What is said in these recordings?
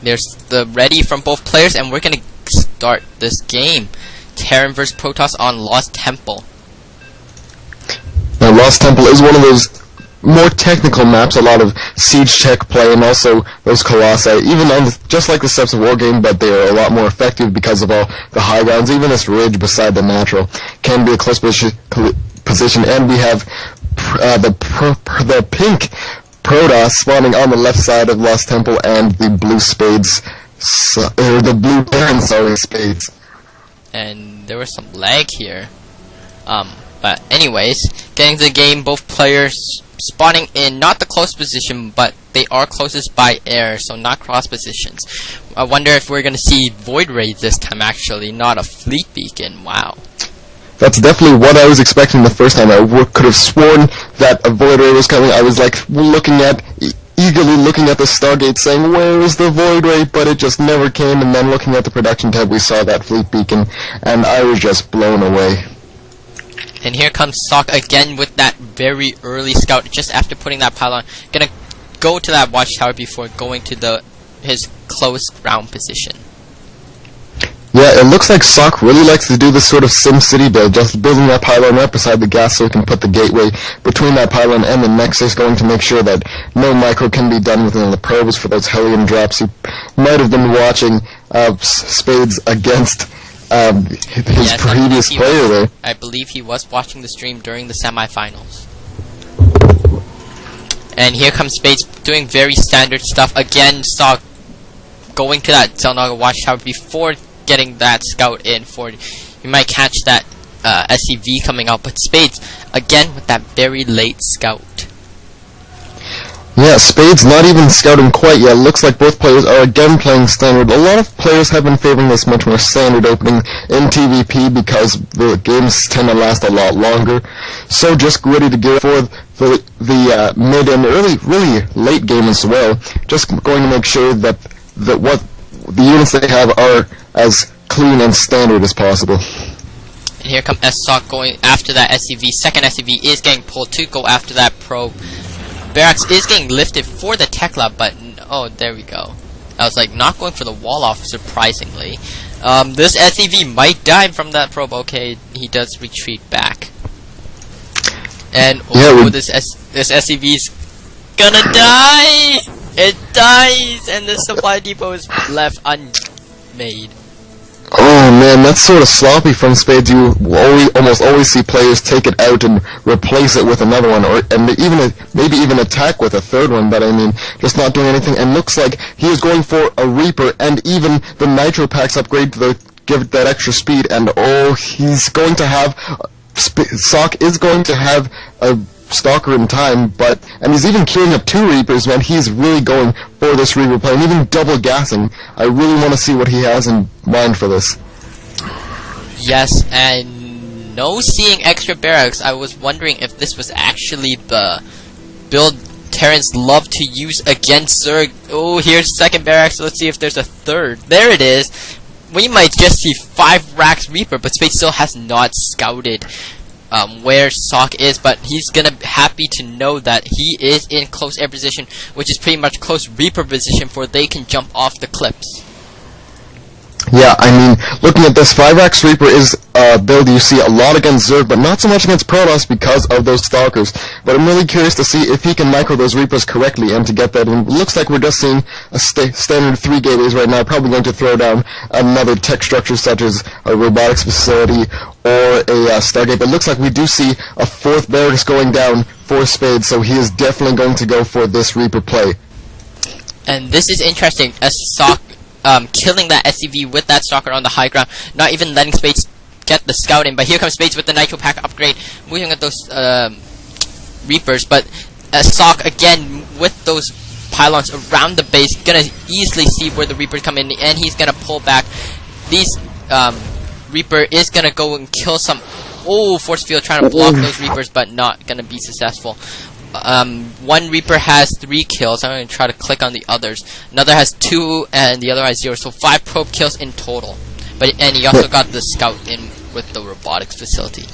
There's the ready from both players, and we're gonna start this game. Terran vs Protoss on Lost Temple. Now, Lost Temple is one of those more technical maps, a lot of siege tech play, and also those colossi, even on just like the Steps of War game, but they are a lot more effective because of all the high grounds. Even this ridge beside the natural can be a close position, and we have the pink Protoss spawning on the left side of Lost Temple, and the blue Spades, or the blue Terran, Spades. And there was some lag here. But anyways, getting to the game, both players spawning in not the close position, but they are closest by air, so not cross positions. I wonder if we're gonna see Void Ray this time actually, not a Fleet Beacon. Wow. That's definitely what I was expecting the first time. I could have sworn that a Void Ray was coming. I was like eagerly looking at the Stargate saying, where is the Void Ray? But it just never came, and then looking at the production tab we saw that Fleet Beacon, and I was just blown away. And here comes Ssok again with that very early scout, just after putting that pylon. Gonna go to that watchtower before going to his close ground position. Yeah, it looks like Ssok really likes to do this sort of SimCity build, just building that pylon right beside the gas so he can put the gateway between that pylon and the nexus, going to make sure that no micro can be done within the probes for those Hellion drops. You might have been watching Spades against his previous player there. I believe he was watching the stream during the semifinals. And here comes Spades doing very standard stuff. Again, Ssok going to that Zelnaga watchtower before getting that scout in for you might catch that SCV coming out, but Spades again with that very late scout. Yeah, Spades not even scouting quite yet. Looks like both players are again playing standard. A lot of players have been favoring this much more standard opening in TVP because the games tend to last a lot longer. So just ready to go for the mid and really late game as well. Just going to make sure that what the units they have are as clean and standard as possible. And here comes Ssok going after that SCV. Second SCV is getting pulled to go after that probe. Barracks is getting lifted for the tech lab, but oh, there we go. I was like not going for the wall off, surprisingly. This SCV might die from that probe. Okay, he does retreat back. And this SCV's gonna die. It dies, and the supply depot is left unmade. Oh man, that's sort of sloppy from Spades. You almost always see players take it out and replace it with another one, and maybe even attack with a third one, but I mean, just not doing anything. And looks like he is going for a Reaper, and even the Nitro Packs upgrade to give it that extra speed, and oh, he's going to have... Ssok is going to have a Stalker in time, and he's even queuing up 2 Reapers when he's really going for this Reaper play, and even double gassing. I really want to see what he has in mind for this. Yes, and no seeing extra barracks. I was wondering if this was actually the build Terrans love to use against Zerg. Oh, here's second barracks. Let's see if there's a third. There it is. We might just see 5 racks Reaper, but Spades still has not scouted where Ssok is, but he's gonna be happy to know that he is in close air position, which is pretty much close Reaper position, for they can jump off the cliffs. Yeah, I mean, looking at this, 5-Rack Reaper is a build you see a lot against Zerg, but not so much against Protoss because of those Stalkers. But I'm really curious to see if he can micro those Reapers correctly and to get that in. It looks like we're just seeing a standard 3 gateways right now, probably going to throw down another tech structure such as a robotics facility or a Stargate. But it looks like we do see a 4th barracks going down for Spades, so he is definitely going to go for this Reaper play. And this is interesting, as Ssok killing that SCV with that Stalker on the high ground, not even letting Spades get the scout in, but here comes Spades with the Nitro Pack upgrade, moving at those Reapers, but Ssok again with those pylons around the base, gonna easily see where the Reapers come in, and he's gonna pull back. These Reaper is gonna go and kill some force field trying to block those Reapers, but not gonna be successful. One Reaper has 3 kills. I'm going to try to click on the others. Another has 2, and the other has 0. So 5 probe kills in total. And he also got the scout in with the robotics facility.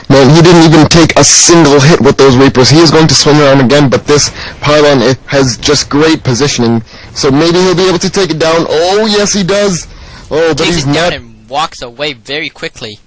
Man, he didn't even take a single hit with those Reapers. He is going to swing around again, but this pylon, it has just great positioning So maybe he'll be able to take it down. Oh, yes, he does. Oh, but he's not. Down and walks away very quickly.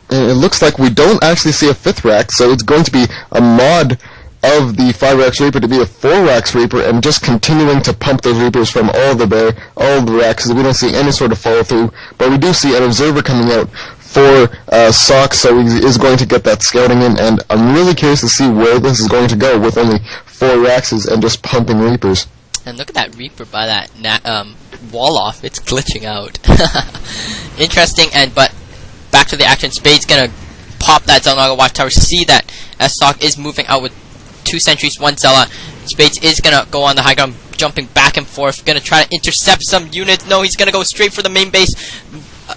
And it looks like we don't actually see a 5th rack, so it's going to be a mod of the 5-rack Reaper to be a 4-rack Reaper, and just continuing to pump those Reapers from all the racks, because we don't see any sort of follow-through. But we do see an observer coming out for Ssok, so he is going to get that scouting in, and I'm really curious to see where this is going to go with only 4 racks and just pumping Reapers. And look at that Reaper by that wall off. It's glitching out. Interesting, but back to the action. Spades gonna pop that Zelnaga watchtower. See that Ssok is moving out with 2 sentries, 1 Zella. Spades is gonna go on the high ground, jumping back and forth, gonna try to intercept some units. No, he's gonna go straight for the main base.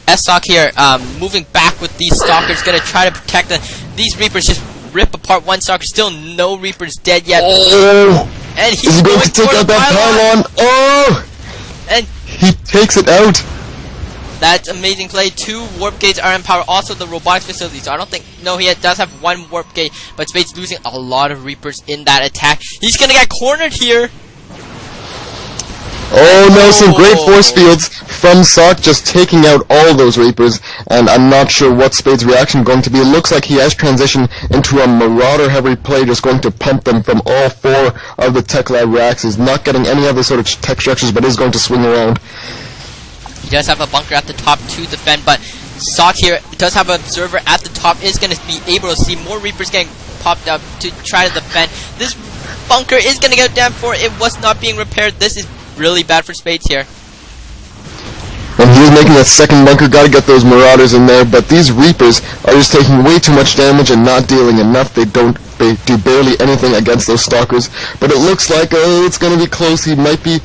Ssok here, moving back with these Stalkers, gonna try to protect these Reapers. Just rip apart 1 Stalker. Still no Reapers dead yet. Oh! And he's going to take out that pylon. Oh! And he takes it out. That's amazing play. 2 warp gates are in power. Also the robotics facilities. I don't think. No, he does have 1 warp gate, but Spades losing a lot of Reapers in that attack. He's gonna get cornered here. Oh no, some great force fields from Ssok, just taking out all those Reapers, and I'm not sure what Spades' reaction is going to be. It looks like he has transitioned into a Marauder-heavy play, just going to pump them from all 4 of the Tech Lab racks. He's not getting any other sort of tech structures, but is going to swing around. He does have a bunker at the top to defend, but Ssok here does have an observer at the top, is going to be able to see more Reapers getting popped up to try to defend. This bunker is going to get down for it was not being repaired. This is really bad for Spades here. And he's making that second bunker, gotta get those Marauders in there, but these Reapers are just taking way too much damage and not dealing enough. They do barely anything against those Stalkers, but it looks like, oh, it's gonna be close. He might be...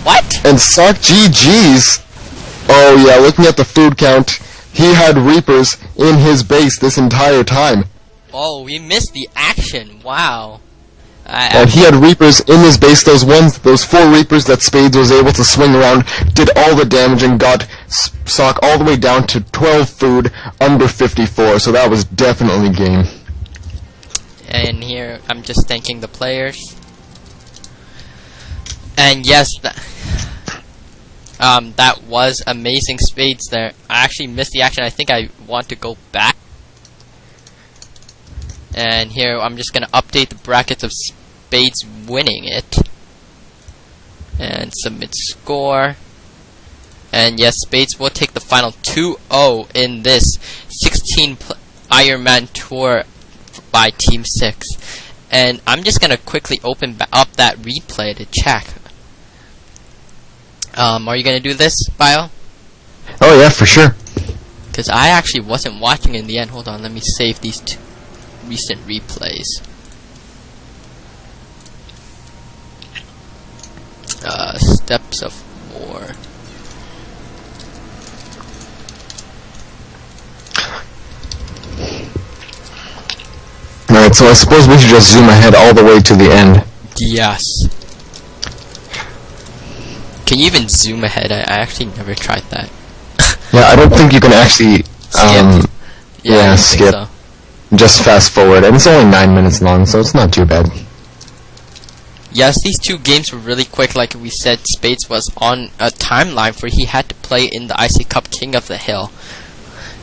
What? And Ssok, GG's. Oh yeah, looking at the food count, he had Reapers in his base this entire time. Oh, we missed the action. Wow. And he had Reapers in his base. Those 4 Reapers that Spades was able to swing around did all the damage and got Ssok all the way down to 12 food, under 54, so that was definitely game. And here, I'm just thanking the players. And yes, that was amazing Spades there. I actually missed the action. I think I want to go back. And here, I'm just going to update the brackets of Spades winning it. And submit score. And yes, Spades will take the final 2-0 in this 16 Iron Man tour by TeamSix. And I'm just going to quickly open up that replay to check. Are you going to do this, Bio? Oh yeah, for sure. Because I actually wasn't watching in the end. Hold on, let me save these 2 recent replays. Steps of War. Alright, so I suppose we should just zoom ahead all the way to the end. Yes. Can you even zoom ahead? I actually never tried that. Yeah, I don't think you can actually skip. Yeah, skip. So. Just fast forward, and it's only 9 minutes long, so it's not too bad. Yes, these 2 games were really quick. Like we said, Spades was on a timeline where he had to play in the IC Cup King of the Hill.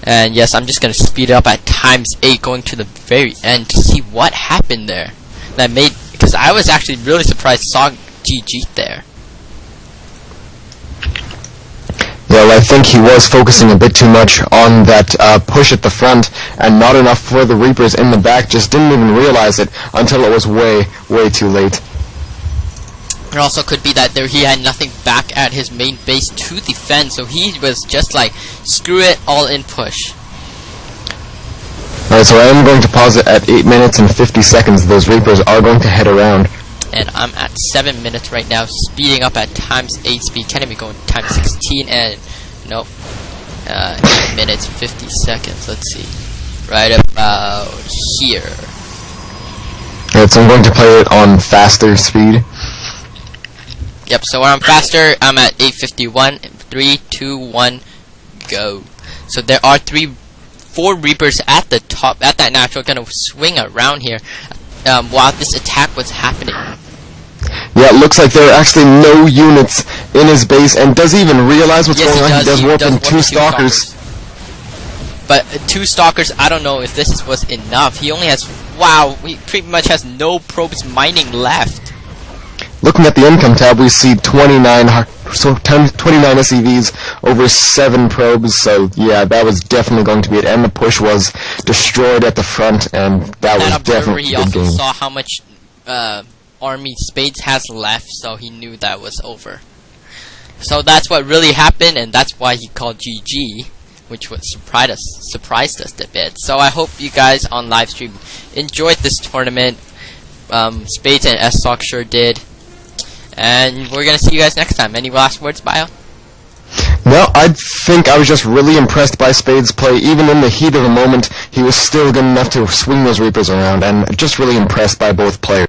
And yes, I'm just going to speed it up at ×8, going to the very end to see what happened there. That made, because I was actually really surprised Ssok GG'd there. Well, I think he was focusing a bit too much on that push at the front, and not enough for the Reapers in the back. Just didn't even realize it until it was way, way too late. It also could be that he had nothing back at his main base to defend, so he was just like, screw it, all in push. Alright, so I am going to pause it at 8 minutes and 50 seconds. Those Reapers are going to head around. And I'm at 7 minutes right now, speeding up at ×8 speed. Can't even go in ×16, and nope. 8 minutes 50 seconds. Let's see, right about here. Alright, so I'm going to play it on faster speed. Yep. So when I'm faster, I'm at 8:51. 3, 2, 1, go. So there are 4 Reapers at the top, at that natural, gonna swing around here while this attack was happening. Yeah, it looks like there are actually no units in his base, and does he even realize what's Yes, going on? He does warp in warp 2 stalkers. But 2 stalkers, I don't know if this was enough. He only has, wow, he pretty much has no probes mining left. Looking at the income tab, we see 29 SCVs over 7 probes, so yeah, that was definitely going to be it. And the push was destroyed at the front, and that was definitely he a good also game. saw how much army Spades has left, so he knew that was over. So that's what really happened, and that's why he called GG, which would surprised us a bit. So I hope you guys on live stream enjoyed this tournament. Spades and Ssok sure did. And we're gonna see you guys next time. Any last words, Bio? No, I think I was just really impressed by Spades' play. Even in the heat of the moment, he was still good enough to swing those Reapers around, and just really impressed by both players.